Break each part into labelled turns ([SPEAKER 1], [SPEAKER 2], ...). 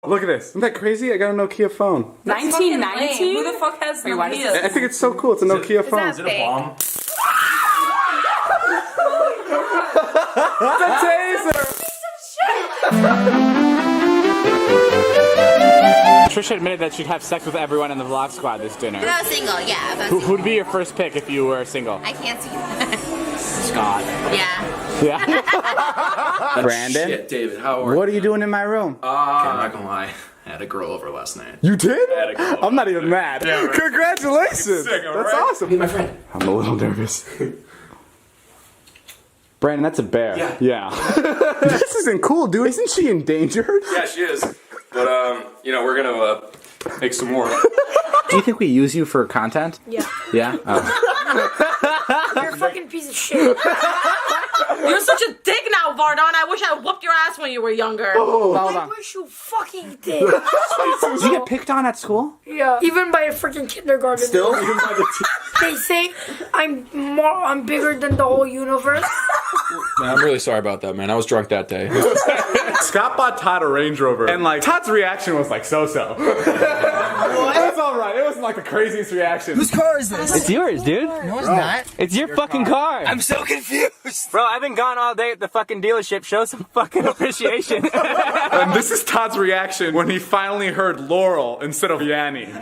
[SPEAKER 1] Look at this. Isn't that crazy? I got a Nokia phone.
[SPEAKER 2] 1990? Who the fuck has Nokia?
[SPEAKER 1] I think it's so cool. It's a Nokia phone.
[SPEAKER 3] Is it a bomb?
[SPEAKER 1] The taser! Trisha admitted that she'd have sex with everyone in the vlog squad this dinner.
[SPEAKER 4] If I was single, yeah.
[SPEAKER 1] Who'd be your first pick if you were single?
[SPEAKER 4] I can't see that.
[SPEAKER 3] Scott.
[SPEAKER 4] Yeah.
[SPEAKER 1] Yeah. Brandon?
[SPEAKER 3] Shit, David, how are you?
[SPEAKER 1] What are you doing in my room?
[SPEAKER 3] Okay, I'm not gonna lie. I had a girl over last night.
[SPEAKER 1] You did?
[SPEAKER 3] I had a girl over.
[SPEAKER 1] I'm not even mad.
[SPEAKER 3] Yeah, right.
[SPEAKER 1] Congratulations!
[SPEAKER 3] Sick,
[SPEAKER 1] That's
[SPEAKER 3] right?
[SPEAKER 1] awesome.
[SPEAKER 3] Be my friend.
[SPEAKER 1] I'm a little nervous. Brandon, that's a bear.
[SPEAKER 3] Yeah.
[SPEAKER 1] This isn't cool, dude. Isn't she endangered?
[SPEAKER 3] Yeah, she is. But, you know, we're gonna, make some more.
[SPEAKER 1] Do you think we use you for content?
[SPEAKER 5] Yeah.
[SPEAKER 1] Yeah? Oh.
[SPEAKER 5] You're a fucking piece of shit.
[SPEAKER 2] You're such a dick now, Vardon. I wish I whooped your ass when you were younger.
[SPEAKER 5] I wish you fucking did.
[SPEAKER 1] Did you get picked on at school?
[SPEAKER 5] Yeah. Even by a freaking kindergarten.
[SPEAKER 1] Still? Even by the
[SPEAKER 5] They say I'm bigger than the whole universe.
[SPEAKER 3] Man, I'm really sorry about that, man. I was drunk that day.
[SPEAKER 1] Scott bought Todd a Range Rover, and like Todd's reaction was like so-so. It was alright. It wasn't like the craziest reaction.
[SPEAKER 6] Whose car is this?
[SPEAKER 7] It's yours, dude.
[SPEAKER 6] No, it's not.
[SPEAKER 7] It's your fucking car.
[SPEAKER 6] I'm so confused.
[SPEAKER 7] Bro, I've been gone all day at the fucking dealership. Show some fucking appreciation.
[SPEAKER 1] And this is Todd's reaction when he finally heard Laurel instead of Yanni.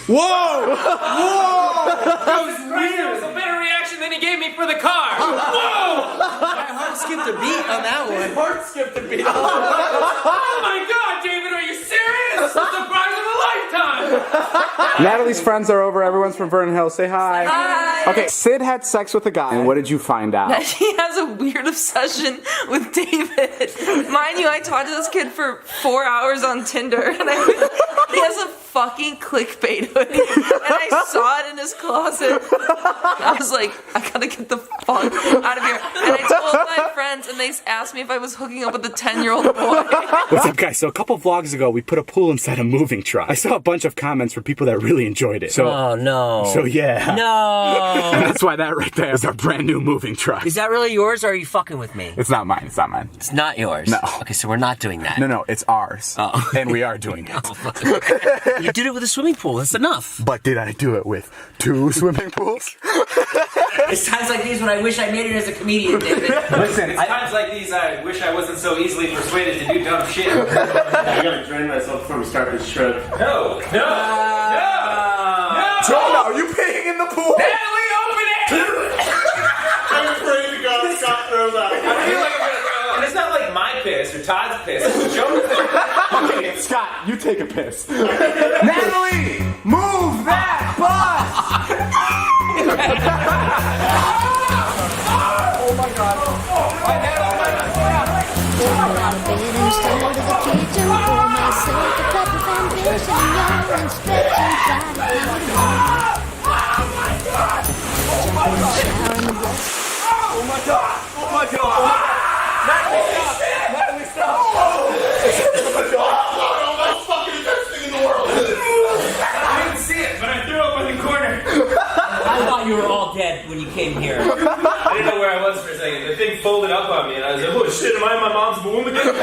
[SPEAKER 1] Whoa! Whoa!
[SPEAKER 7] That was weird. It was a better reaction than he gave me for the car. Whoa!
[SPEAKER 6] My heart skipped a beat on that one.
[SPEAKER 1] Heart skipped a beat.
[SPEAKER 7] Oh my god, David, are you serious? The surprise of a lifetime!
[SPEAKER 1] Natalie's friends are over. Everyone's from Vernon Hills. Say hi.
[SPEAKER 2] Hi.
[SPEAKER 1] Okay, Sid had sex with a guy. And what did you find out?
[SPEAKER 2] He has a weird obsession with David. Mind you, I talked to this kid for 4 hours on Tinder, and he has a fucking clickbait hoodie, and I saw it in his closet. I was like, I gotta get the fuck out of here. And I told my friends, and they asked me if I was hooking up with a 10-year-old boy.
[SPEAKER 8] What's up, guys? So a couple vlogs ago, we put a pool inside a moving truck. I saw a bunch of comments from people that really enjoyed it. So,
[SPEAKER 6] Oh, no.
[SPEAKER 8] So yeah.
[SPEAKER 6] No.
[SPEAKER 8] And that's why that right there is our brand new moving truck.
[SPEAKER 6] Is that really yours, or are you fucking with me?
[SPEAKER 8] It's not mine. It's not mine.
[SPEAKER 6] It's not yours.
[SPEAKER 8] No.
[SPEAKER 6] Okay, so we're not doing that.
[SPEAKER 8] No, it's ours.
[SPEAKER 6] Oh.
[SPEAKER 8] And we are doing it.
[SPEAKER 6] You did it with a swimming pool. That's enough.
[SPEAKER 8] But did I do it with 2 swimming pools?
[SPEAKER 6] It's times like these when I wish I made it as a comedian, David.
[SPEAKER 7] Listen, it's times like these I wish I wasn't so easily persuaded to do dumb shit.
[SPEAKER 9] I gotta drain myself before we start this trip.
[SPEAKER 7] No!
[SPEAKER 1] Jonah, are you peeing in the pool?
[SPEAKER 7] Natalie, open it!
[SPEAKER 9] I'm afraid to go. Scott throws out.
[SPEAKER 7] I feel like I'm gonna throw up. And it's not like my piss or Todd's piss. It's Jonah's piss.
[SPEAKER 1] Okay, Scott, you take a piss. Natalie, move that butt! Oh my god. Oh my god! Oh my god! Natalie, stop! Natalie, stop! Oh my god! That's fucking the best thing in the world!
[SPEAKER 7] I didn't see it, but I threw up in the corner.
[SPEAKER 6] I thought you were all dead when you came here.
[SPEAKER 7] I didn't know where I was for a second. The thing folded up on me, and I was like, oh shit, am I in my mom's womb again?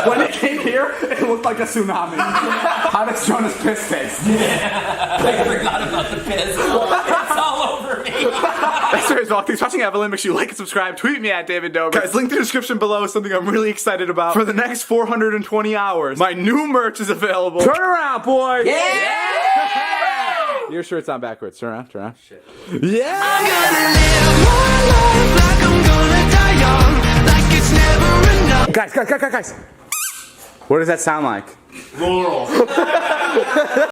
[SPEAKER 1] When it came here, it looked like a tsunami. How does Jonah's piss taste?
[SPEAKER 6] I forgot about the piss. It's all over me.
[SPEAKER 1] Thanks for vlog. Thanks for watching, Evelyn. Make sure you like and subscribe. Tweet me at David Dobrik. Guys, link in the description below is something I'm really excited about. For the next 420 hours, my new merch is available. Turn around, boy!
[SPEAKER 6] Yeah!
[SPEAKER 1] Your shirt's on backwards. Turn around, turn around.
[SPEAKER 3] Shit.
[SPEAKER 1] Yeah!
[SPEAKER 10] I'm gonna live my life like I'm gonna die young, like it's never enough.
[SPEAKER 1] Guys. What does that sound like?
[SPEAKER 9] Laurel.